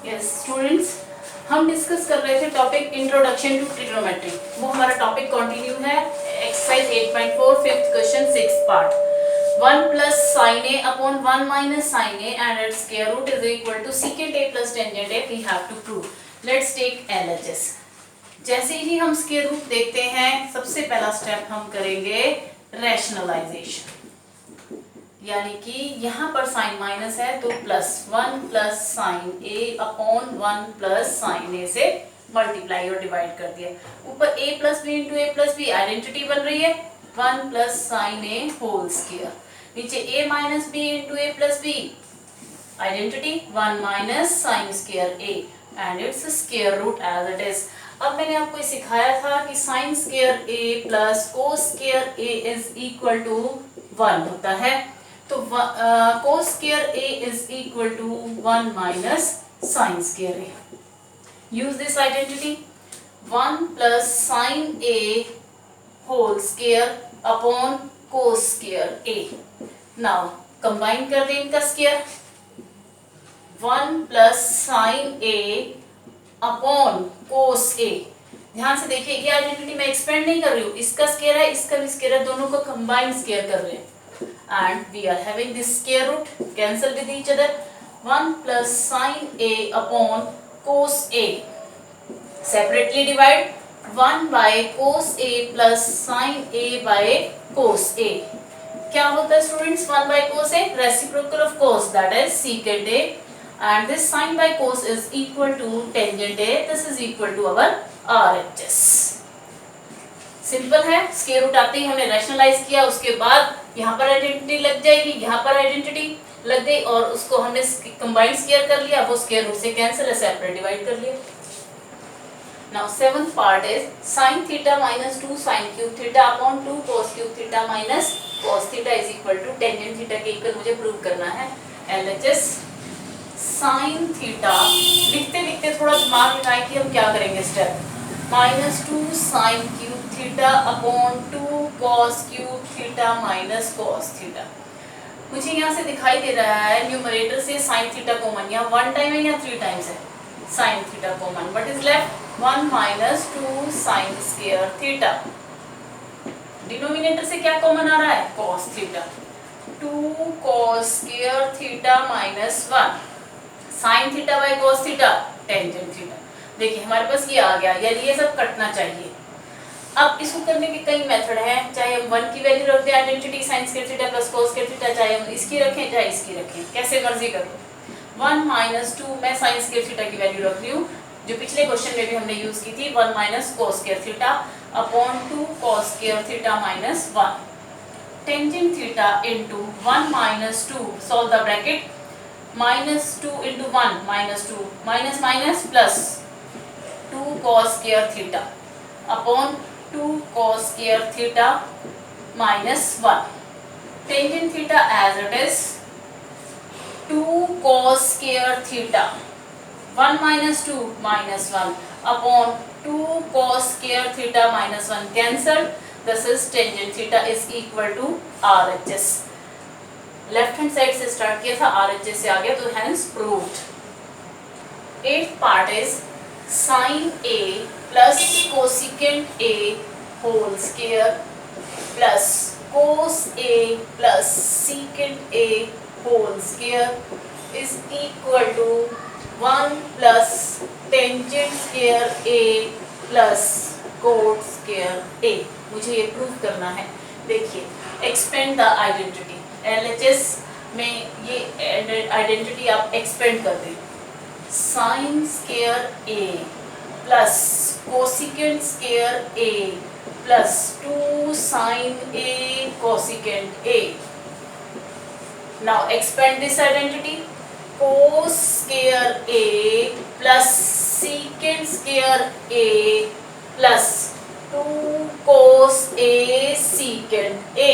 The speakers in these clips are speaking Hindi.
यस स्टूडेंट्स, हम डिस्कस कर रहे थे टॉपिक इंट्रोडक्शन टू ट्रिग्नोमेट्री। वो हमारा टॉपिक कंटिन्यू है। Exercise 8.4 fifth question 6th part. 1 plus sin a upon 1 minus sin a and its square root is equal to secant a plus tangent a we have to prove. Let's take LHS। जैसे ही हम स्क्वायर रूट देखते हैं, सबसे पहला स्टेप हम करेंगे रैशनलाइजेशन, यानी कि यहाँ पर साइन माइनस है तो plus 1 plus sine A upon 1 plus sine A से मल्टीप्लाई और डिवाइड कर दिया। ऊपर a plus B into A plus B identity बन रही है 1 plus sine A whole square. नीचे a minus B into A plus B identity 1 minus sine square a and it's square root as it is. अब मैंने आपको सिखाया था कि sine square a plus cos square a is equal to 1 होता है, तो cos square a is equal to 1 minus sin square a. Use this identity 1 plus sin a whole square upon cos square a. Now combine कर दें इनका square 1 plus sin a upon cos a. ध्यान से देखिए, ये आइडेंटिटी मैं एक्सपेंड नहीं कर रही हूँ, इसका स्क्वायर है इसका भी स्क्वायर है, दोनों को कंबाइंड स्क्वायर कर रहे हैं and we are having this square root cancel with each other 1 plus sin a upon cos a separately divide 1 by cos a plus sin a by cos a। क्या होता है students 1 by cos a reciprocal of cos, that is secant a, and this sin by cos is equal to tangent a, this is equal to our RHS। Simple है। स्क्वायर रूट आते ही हमने रैशनलाइज किया, उसके बाद यहाँ पर आइडेंटिटी लग जाएगी, यहाँ पर आइडेंटिटी लग गई और उसको हमने कंबाइंड स्क्वायर कर लिया, वो स्क्वायर रूट से कैंसिल है, सेपरेट डिवाइड कर लिया। Now 7th part is sin theta minus 2 sin cube theta upon 2 cos cube theta minus cos theta is equal to tangent theta के इक्वल मुझे प्रूव करना है। LHS sin थीटा लिखते लिखते थोड़ा दिमाग लगाएं कि हम क्या करेंगे। Step minus 2 sin cube theta upon 2 cos cube theta minus cos theta. मुझे यहाँ से दिखाई दे रहा है न्यूमरेटर से sin थीटा कॉमन, या 1 टाइम है या 3 टाइम्स है sin theta common, but is left 1 minus 2 sin square theta. Denominator से क्या कॉमन आ रहा है cos theta, 2 cos square theta minus 1 sin theta by cos theta tangent theta. देखिए हमारे पास ये आ गया, यानी ये सब कटना चाहिए। अब इसको करने के कई मेथड हैं, चाहे हम 1 की वैल्यू रख दें identity sin square theta plus cos square theta, चाहे हम इसकी रखें चाहे इसकी रखें, कैसे मर्जी कर लो। 1 माइनस 2 मैं sin स्क्वायर थीटा की वैल्यू रख रही हूँ, जो पिछले क्वेश्चन में भी हमने यूज की थी 1 minus cos square theta upon 2 cos square theta minus 1 tangent theta into 1 minus 2, solve the bracket, minus 2 into 1 minus 2 minus minus plus 2 cos square theta upon 2 cos square theta minus 1 tangent theta as it is 2 cos square theta 1 minus 2 minus 1 upon 2 cos square theta minus 1 cancel, this is tangent theta is equal to RHS। Left hand side से स्टार्ट किया था, RHS से आ गया, तो hence proved. 8th part is sin a plus cosecant a whole square plus cos a plus secant a whole square is equal to 1 plus tangent square a plus cot square a। मुझे ये प्रूव करना है। देखिए एक्सपेंड द आइडेंटिटी, LHS में ये आइडेंटिटी आप एक्सपेंड कर दें, sin square a plus cosecant square a plus 2 sin a cosecant a। Now expand this identity, cos square a plus secant square a plus 2 cos a secant a।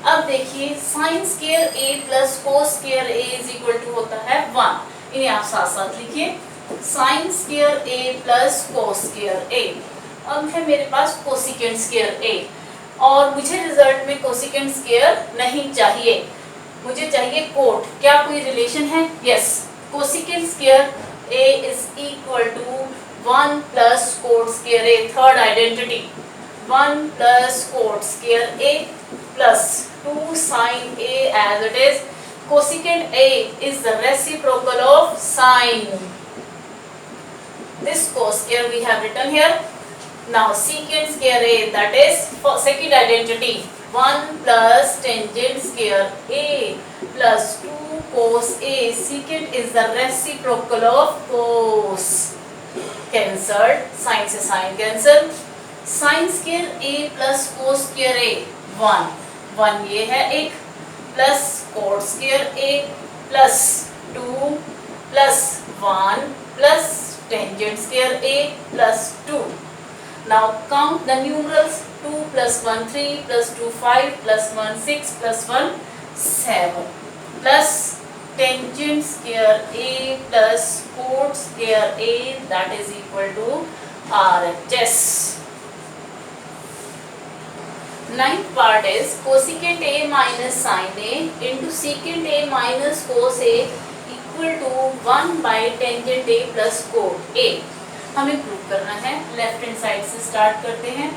अब देखिए sin square a plus cos square a is equal to होता है 1। इन्हें आप साथ साथ लिखिए, sin square a plus cos square a। अब है मेरे पास कोसिकेंट स्क्वायर a और मुझे रिजल्ट में कोसिकेंट स्क्वायर नहीं चाहिए, मुझे चाहिए कोट। क्या कोई रिलेशन है? Yes, cosecant square A is equal to 1 plus cot square A. Third identity, 1 plus cot square A plus 2 sin A as it is. Cosecant A is the reciprocal of sin. This cos square we have written here. Now secant square A, that is for second identity, 1 plus tangent square A plus 2 cos A. Secant is the reciprocal of cos. Cancelled, sin से sin cancel. sin square A plus cos square A 1 ये है एक, plus cot square A plus 2 plus 1 plus tangent square A plus 2. Now count the numerals. 2 plus 1 3 plus 2 5 plus 1 6 plus 1 7 plus tangent square A plus cot square A, that is equal to RHS. Ninth part is cosecant A minus sin A into secant A minus cos A equal to 1 by tangent A plus cot A. हमें प्रूव करना है. लेफ्ट हैंड साइड से स्टार्ट करते हैं.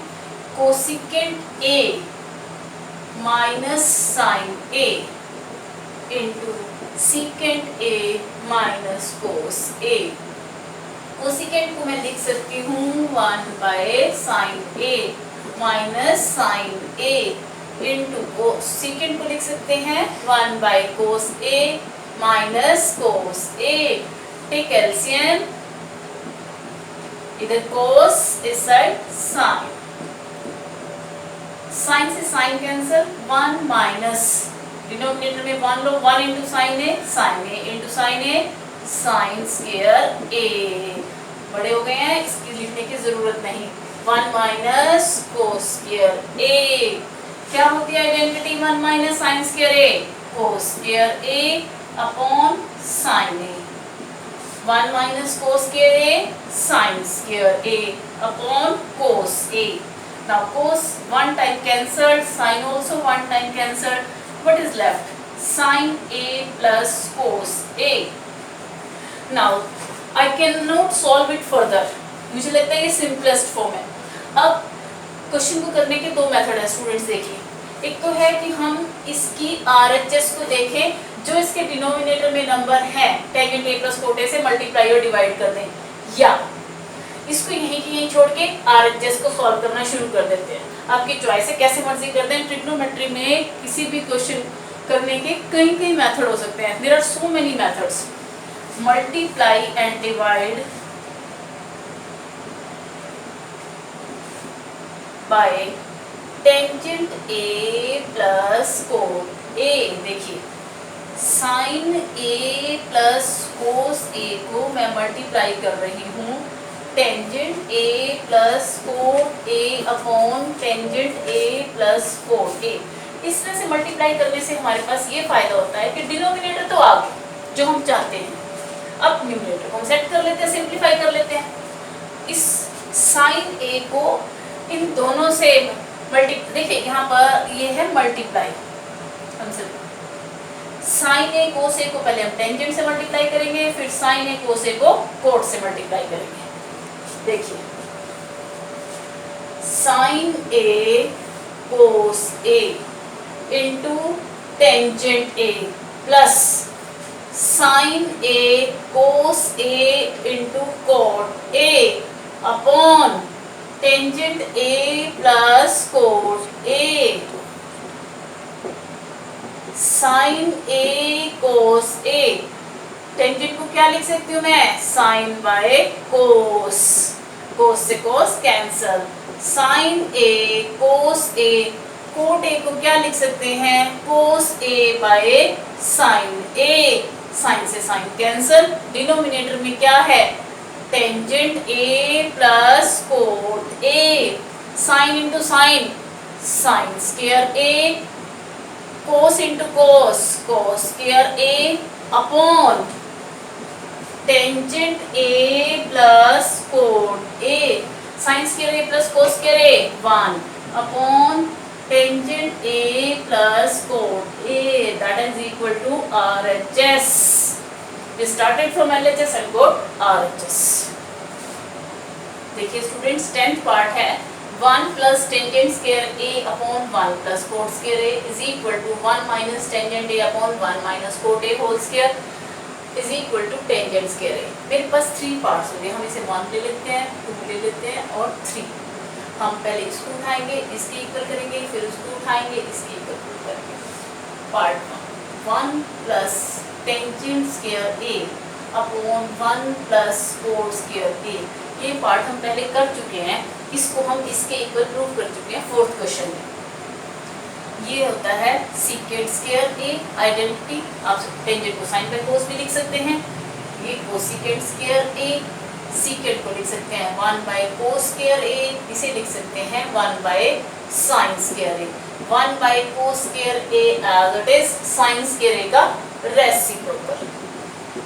Cosecant A minus sine A into secant A minus cos A. Cosecant को मैं लिख सकती हूँ 1 by sine A minus sine A into secant को लिख सकते हैं 1 by cos A minus cos A. Take LCM, इधर cos इस साइड sin. sin से sin कैंसिल, 1 माइनस डिनोमिनेटर में 1 लो, 1 into sine A into sine A sine square A. बड़े हो गए हैं, इसकी लिखने की जरूरत नहीं. 1 माइनस cos स्क्वायर A. क्या होती है identity 1 minus sine square A? cos square A upon sine A. 1 minus cos square A, sin square A upon cos A. Now cos one time cancelled, sin also one time cancelled. What is left? Sin A plus cos A. Now I cannot solve it further. मुझे लगता है ये simplest form है. अब क्वेश्चन को करने के दो मेथड है स्टूडेंट्स, देखिए. एक तो है कि हम इसकी RHS को देखें, जो इसके डिनोमिनेटर में नंबर है tangent A plus cot A से मल्टीप्लाई और डिवाइड कर दें, या इसको यहीं की यहीं छोड़ के RHS को सॉल्व करना शुरू कर देते हैं. आपकी चॉइस है, कैसे मर्जी कर दें. ट्रिग्नोमेट्री में किसी भी क्वेश्चन करने के कई मेथड हो सकते हैं. There are so many methods. Multiply and divide by tangent A plus cot A. देखिए sine A plus cos A को मैं मल्टीप्लाई कर रही हूँ tangent A plus cot A upon tangent A plus cot A. इस तरह से मल्टीप्लाई करने से हमारे पास ये फायदा होता है कि डिनोमिनेटर तो आ गया जो हम चाहते हैं. अब न्यूमरेटर को हम सेट कर लेते हैं, सिंप्लीफाई कर लेते हैं. इस साइन A को इन दोनों से देखिए यहाँ पर ये है मल्टीप्लाई. हम साइन A कोस A को पहले हम टेंजेंट से मल्टीप्लाई करेंगे, फिर साइन A कोस A को कोट से मल्टीप्लाई करेंगे. देखिए sine A cos A into tangent A plus sine A cos A into cot A upon tangent A plus cot A. Sine A cos A, tangent को क्या लिख सकती हूँ मैं? Sign bye cos. कोस से cos cancel. Sine A cos A, cot A को क्या लिख सकते हैं? Cos A by sine A. Sine से साइन कैंसल. डिनोमिनेटर में क्या है? Tangent A plus cot A. Sine into sine, sine square A. Cos into cos, cos square A upon tangent A plus cot A. Sine square A plus cos square A 1 upon tangent A plus cot A. That is equal to RHS. We started from LHS and got RHS. देखिए स्टूडेंट्स 10th पार्ट है 1 plus tangent square A upon 1 plus cot square A is equal to 1 minus tangent A upon 1 minus cot A whole square is equal to tangent square A. मेरे पास 3 पार्ट्स हो गए, हम इसे 1 ले लेते हैं, 2 ले लेते हैं और 3. हम पहले इसको उठाएंगे, इसके इक्वल करेंगे, फिर उसको उठाएंगे, इसके इक्वल करेंगे. Part 1 plus tangent square A upon 1 plus cot square A. ये पार्ट हम पहले कर चुके हैं, इसको हम इसके इक्वल प्रूव कर चुके हैं 4th क्वेश्चन में. ये होता है सीकेंट स्क्वायर ए आइडेंटिटी. आप टेंजेंट को साइन बाय कोस भी लिख सकते हैं. ये कोसिकेंट स्क्वायर ए, सीकेंट को लिख सकते हैं 1 बाय कोस स्क्वायर ए, इसे लिख सकते हैं 1 by sine square A. 1 by cos square A as it is sine square A का रेसिप्रोकल.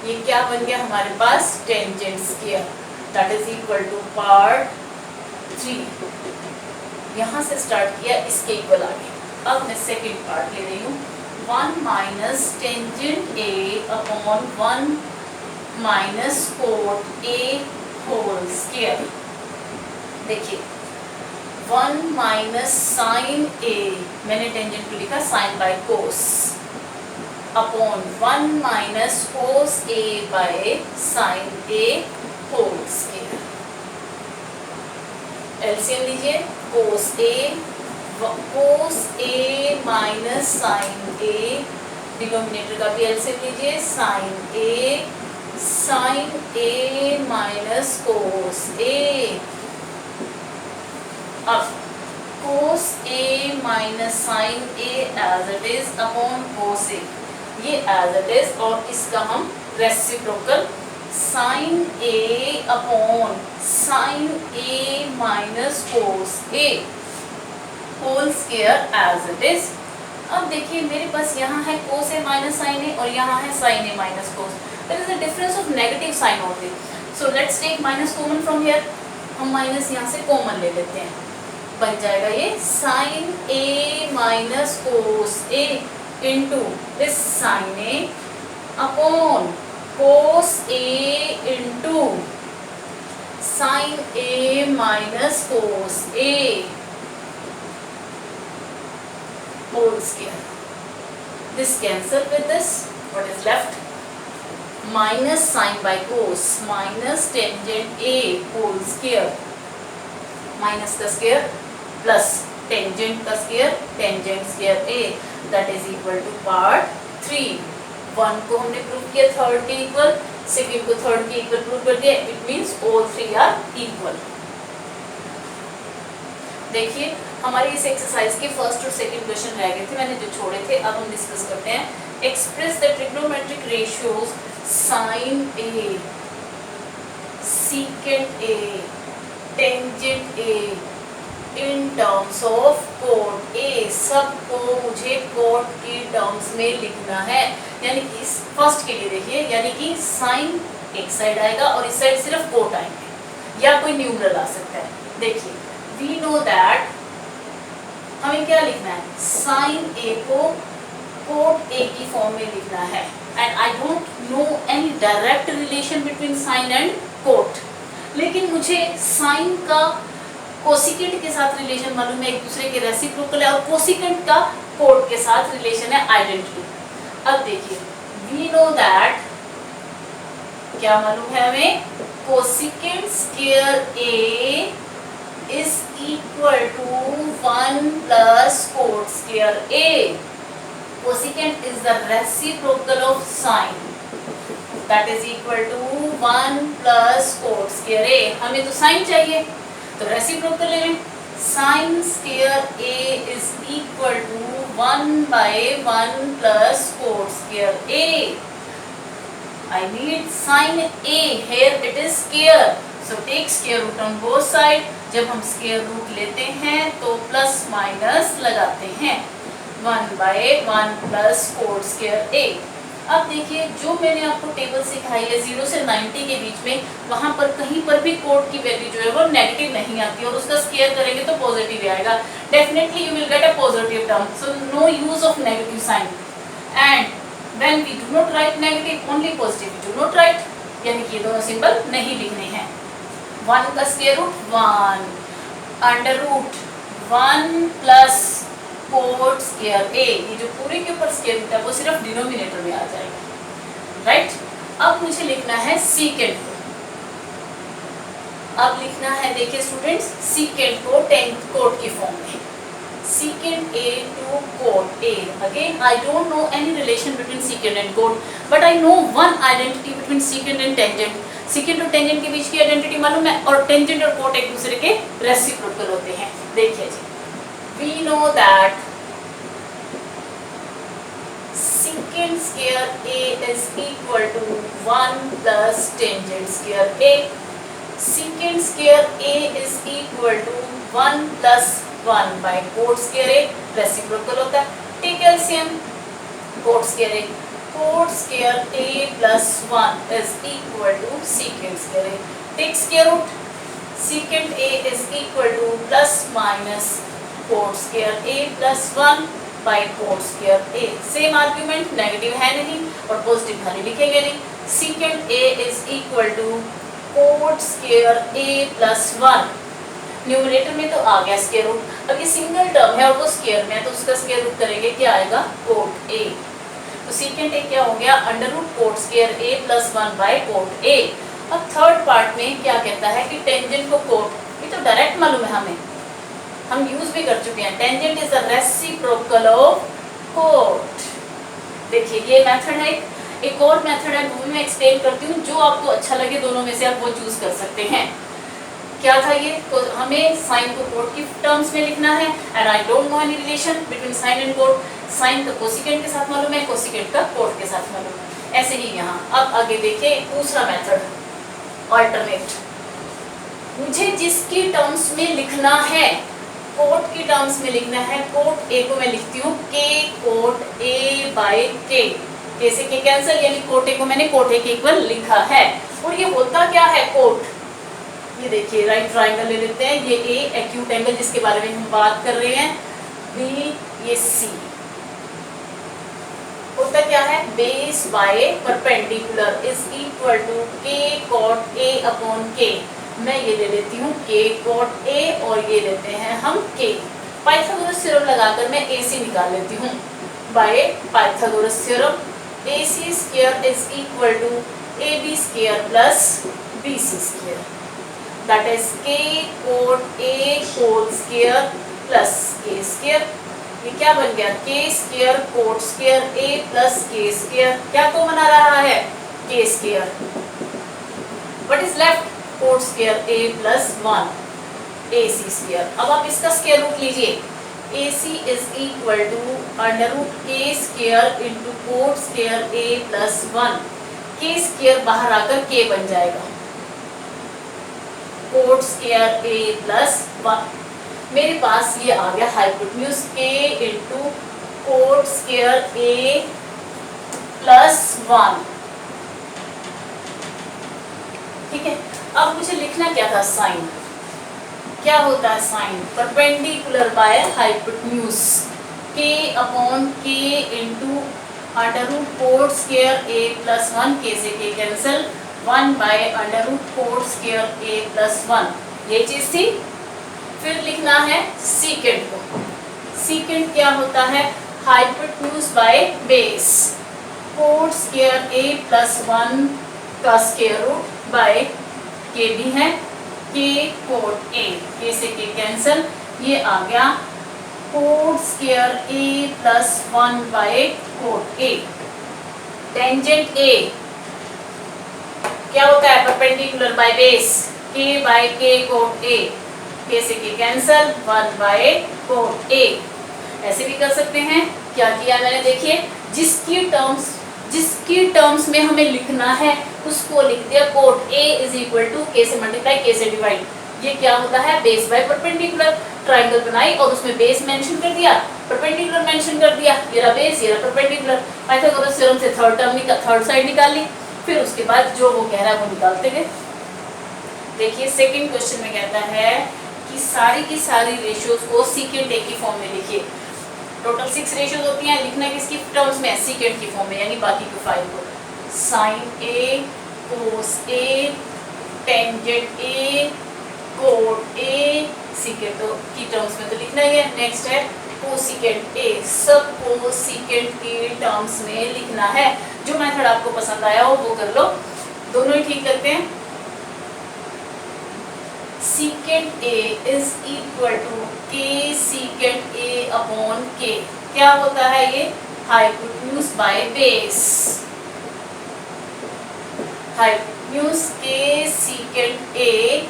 ये क्या बन गया हमारे पास tangent square. That is equal to part 3. यहाँ से स्टार्ट किया, इसके इक्वल आगे. अब मैं सेकेंड पार्ट ले रही हूँ 1 minus tangent A upon 1 minus cot A whole square. देखिए 1 minus sin A, मैंने टेंजेंट को लिखा sin by cos, upon 1 minus cos A by sin A whole square. LCM लीजिए cos A minus sin A, denominator का भी एलसीएम लीजिए sin A minus cos A. अब cos A minus sin A as it is upon cos A, ये as it is और इसका हम reciprocal sin A upon sin A minus cos A whole square as it is. अब देखिए मेरे पास यहाँ है cos A minus sin A और यहाँ है sin A minus cos. There is a difference of negative sign only. So let's take minus common from here. हम माइनस यहाँ से कॉमन ले लेते हैं, बन जाएगा ये sin A minus cos A into this sin A upon cos A into sin A minus cos A whole square. This cancel with this. What is left? Minus sin by cos minus tangent A whole square. Minus का square plus tangent का square, tangent square A, that is equal to part 3. 1 को हमने प्रूव किया थर्ड के इक्वल, सेकेंड को थर्ड के इक्वल प्रूव कर दिया. It means all 3 are equal. देखिए हमारी इस एक्सरसाइज के फर्स्ट और सेकंड क्वेश्चन रह गए थे, मैंने जो छोड़े थे. अब हम डिस्कस करते हैं. Express the trigonometric ratios sin A, secant A, tangent A in terms of cot A. सबको मुझे cot की टर्म्स में लिखना है. यानी कि इस फर्स्ट के लिए देखिए, यानी कि साइन एक साइड आएगा और इस साइड सिर्फ कोट आएंगे, या कोई न्यूमरल आ सकता है. देखिए वी नो दैट हमें क्या लिखना है, साइन ए को कोट ए की फॉर्म में लिखना है. And I don't know any direct relation between sine and cot, लेकिन मुझे साइन का कोसिकेंट के साथ रिलेशन मालूम है, एक दूसरे के रेसिप्रोकल है, और कोसिकेंट का कोट के साथ रिलेशन है आइडेंटिटी. अब देखिए वी नो दैट क्या मालूम है हमें, cosecant square A is equal to 1 plus cot square A. Cosecant is the reciprocal of sine, that is equal to 1 plus cot square A. हमें तो sin चाहिए तो रेसिप्रोकल ले लें. sin square A is equal to 1 by 1 plus cot square A. I need sin A, here it is square, so take square root on both side. जब हम square root लेते हैं तो प्लस माइनस लगाते हैं. 1 by 1 plus cot square A. अब देखिए जो मैंने आपको टेबल सिखाई है 0 से 90 के बीच में, वहाँ पर कहीं पर भी कोट की वैल्यू जो है वो नेगेटिव नहीं आती, और उसका स्क्वायर करेंगे तो पॉजिटिव आएगा. Definitely you will get a positive term, so no use of negative sign. And when we do not write negative only positive we do not write, यानी कि ये दोनों सिंबल नहीं लिखने हैं। 1 का square root 1, under root 1 plus cot square A, ये जो पूरे के ऊपर स्क्वायर रूट है वो सिर्फ डिनोमिनेटर में आ जाएगा, राइट। अब मुझे लिखना है सीकेंट को, अब लिखना है, देखिए स्टूडेंट्स, सीकेंट को टेंथ कोट की फॉर्म में, secant A to cot A. Again, I don't know any relation between secant and cot, but I know one identity between secant and tangent. secant और tangent के बीच की आइडेंटिटी मालूम है, और tangent और cot एक दूसरे के रेसिप्रोकल होते हैं। देखिए जी, we know that secant square A is equal to 1 plus tangent square A. secant square A is equal to 1 plus 1 by cot square A, reciprocal होता है। Take LCM, cot square A plus 1 is equal to secant square A. Take square root, secant A is equal to plus minus cot square A plus 1 by cot square A. Same argument, negative है नहीं और पॉजिटिव खाली लिखेंगे नहीं। secant A is equal to cot square A plus 1, numerator में तो आ गया स्क्वायर रूट, अब ये सिंगल टर्म है और वो स्क्वायर में है तो उसका स्क्वायर रूट करेंगे, क्या आएगा, कोट ए। तो सीकेंट ए क्या हो गया, under root cot square A plus 1 by cot A. अब थर्ड पार्ट में क्या कहता है कि टेंजेंट को कोट, ये तो डायरेक्ट मालूम है हमें, हम यूज भी कर चुके हैं, tangent is the reciprocal of cot. देखिए ये मेथड है, एक और मेथड है वो मैं एक्सप्लेन करती हूँ, जो आपको अच्छा लगे दोनों में से आप वो चूज कर सकते हैं। क्या था ये, हमें साइन को कोट की टर्म्स में लिखना है, and I don't know any relation between sine and cot. Sine का कोसिकेंट के साथ मालूम है, कोसिकेंट का कोट के साथ मालूम है, ऐसे ही यहाँ। अब आगे देखिए दूसरा मेथड, अल्टरनेट। मुझे जिसकी टर्म्स में लिखना है, कोट की टर्म्स में लिखना है, कोट ए को मैं लिखती हूँ के कोट ए बाय के, कैसे के कैंसिल, यानी कोट ए को मैंने कोट ए के इक्वल लिखा है। और ये होता क्या है कोट, ये देखिए राइट ट्राइंगल ले लेते हैं, ये ए एक्यूट एंगल जिसके बारे में हम बात कर रहे हैं, बी ये सी, होता क्या है, base by perpendicular is equal to K cot A upon K. मैं ये ले लेती हूँ के कॉट ए और ये लेते हैं हम के। पाइथागोरस थ्योरम लगाकर मैं ए सी निकाल लेती हूँ, by Pythagoras theorem A C square is equal to A B square plus B C square, that is k cot a whole square plus k square। ये क्या बन गया, k square cot square a plus k square, क्या कॉमन आ रहा है, k square। what is left, cot square a plus 1 ac square। अब आप इसका स्क्वायर रूट लीजिए, ac is equal to under root k square into cot square a plus 1, k square बाहर आकर k बन जाएगा, कोट स्क्वायर ए प्लस 1। मेरे पास ये आ गया हाइपोटेन्यूज के into coat square A plus 1, ठीक है। अब मुझे लिखना क्या था, साइन। क्या होता है sine, perpendicular by hypotenuse, K upon K into under root cot square A plus 1, K से K cancel, 1 by under root cot square A plus 1, ये चीज थी। फिर लिखना है सीकेंट को, सीकेंट क्या होता है, hypotenuse by base, coat square A plus 1 का स्क्वायर रूट बाय के भी है, के कोट ए, के से के कैंसिल, ये आ गया cot square A plus 1 by cot A. Tangent A क्या होता है, perpendicular by base, k by K cot A, K से के कैंसिल, 1 बाय कोट ए। ऐसे भी कर सकते हैं, क्या किया मैंने, देखिए जिसकी टर्म्स में हमें लिखना है उसको लिख दिया, cot A is equal to K से मल्टीप्लाई के से डिवाइड, ये क्या होता है, बेस बाय परपेंडिकुलर। ट्राइंगल बनाई और उसमें बेस मेंशन कर दिया, परपेंडिकुलर मेंशन कर दिया, ये रहा बेस ये रहा परपेंडिकुलर। पाइथागोरस थ्योरम से थर्ड साइड निकाल ली, फिर उसके बाद जो वो कह रहा है वो निकालते गए। देखिए सेकंड क्वेश्चन में कहता है कि सारी की सारी रेशियोज को सीकेंट ए की फॉर्म में लिखिए। टोटल 6 रेशियोज होती हैं, लिखना किसकी टर्म्स में, सीकेंट की फॉर्म में, यानी बाकी के 5 को sine A, cos A, tangent A, cot A, secant की टर्म्स में तो लिखना ही है। नेक्स्ट है कोसिकेंट ए, सब को सीकेंट के टर्म्स में लिखना है। जो मेथड आपको पसंद आया हो वो कर लो, दोनों ही ठीक करते हैं। Secant A is equal to K secant A upon K, क्या होता है ये, hypotenuse by base, hypotenuse K secant A,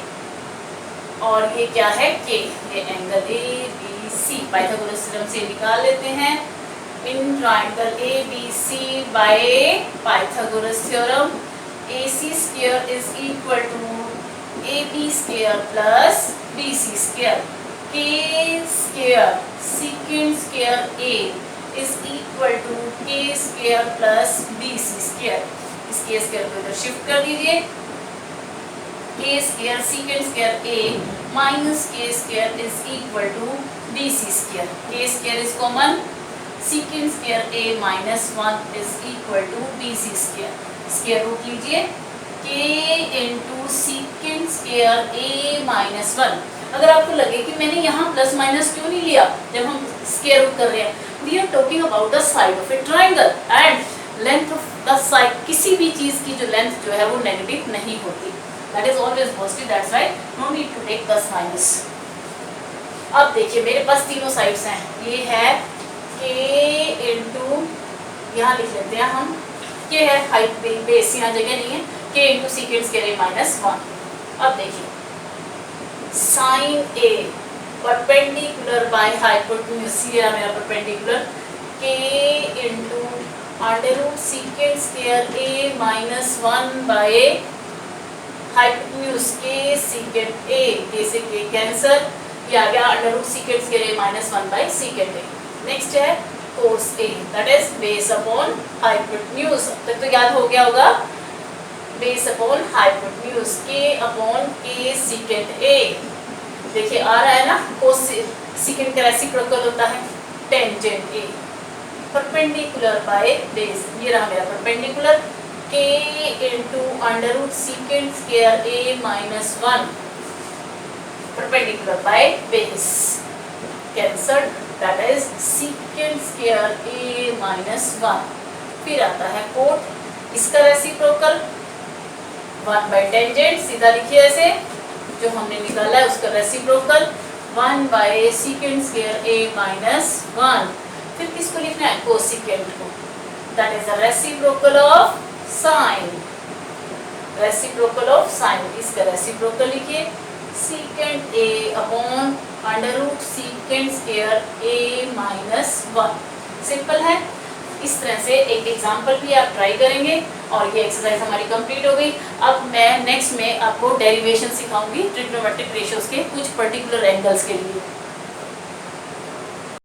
और ये क्या है के, ये angle A B C, Pythagoras theorem से निकाल लेते हैं। In triangle A B C by Pythagoras theorem AC square is equal to AB square plus BC square, K square secant square A is equal to K square plus BC square. इस K स्क्वायर को इधर शिफ्ट कर दीजिए, K square secant square A minus K square is equal to BC square. K square is common, secant square A minus 1 is equal to BC square. Square root लीजिए, k into secant square a minus 1। अगर आपको लगे कि मैंने यहाँ प्लस माइनस क्यों नहीं लिया जब हम स्क्वायर रूट कर रहे हैं, we are talking about the side of a triangle and length of the side, किसी भी चीज की जो लेंथ जो है वो नेगेटिव नहीं होती, that is always positive, that's why no need to take plus minus. अब देखिए मेरे पास तीनों साइड्स हैं, ये है k इंटू, यहाँ लिख लेते हैं हम, ये है हाइट बेस, यहाँ जगह नहीं है, k into secant square a minus 1। अब देखिए sine a perpendicular by hypotenuse, ये मेरा perpendicular, k into under root secant square a minus 1 by hypotenuse k secant a, k से k कैंसल, ये आ गया under root secant square a minus 1 by secant a। Next है cos a, that is base upon hypotenuse, अब तक तो याद हो गया होगा, base upon hypotenuse, k upon k secant a। देखिए आ रहा है ना, cos secant का रेसिप्रोकल होता है tangent a, perpendicular by base, ये रहा मेरा perpendicular, k into under root secant square a minus 1, perpendicular by base, cancelled, that is secant square a minus 1। फिर आता है कोट, इसका रेसिप्रोकल 1 by tangent, सीधा लिखिए ऐसे, जो हमने निकाला है उसका reciprocal 1 by secant square a minus 1। फिर किसको लिखना है, कोसिकेंट को, that is the reciprocal of sine, reciprocal of sine, इसका रेसिप्रोकल लिखिए secant a upon under root secant square a minus 1। Simple है, इस तरह से एक एग्जांपल भी आप ट्राई करेंगे और ये एक्सरसाइज हमारी कंप्लीट हो गई। अब मैं नेक्स्ट में आपको डेरिवेशन सिखाऊंगी ट्रिग्नोमेट्रिक रेशियोज के कुछ पर्टिकुलर एंगल्स के लिए।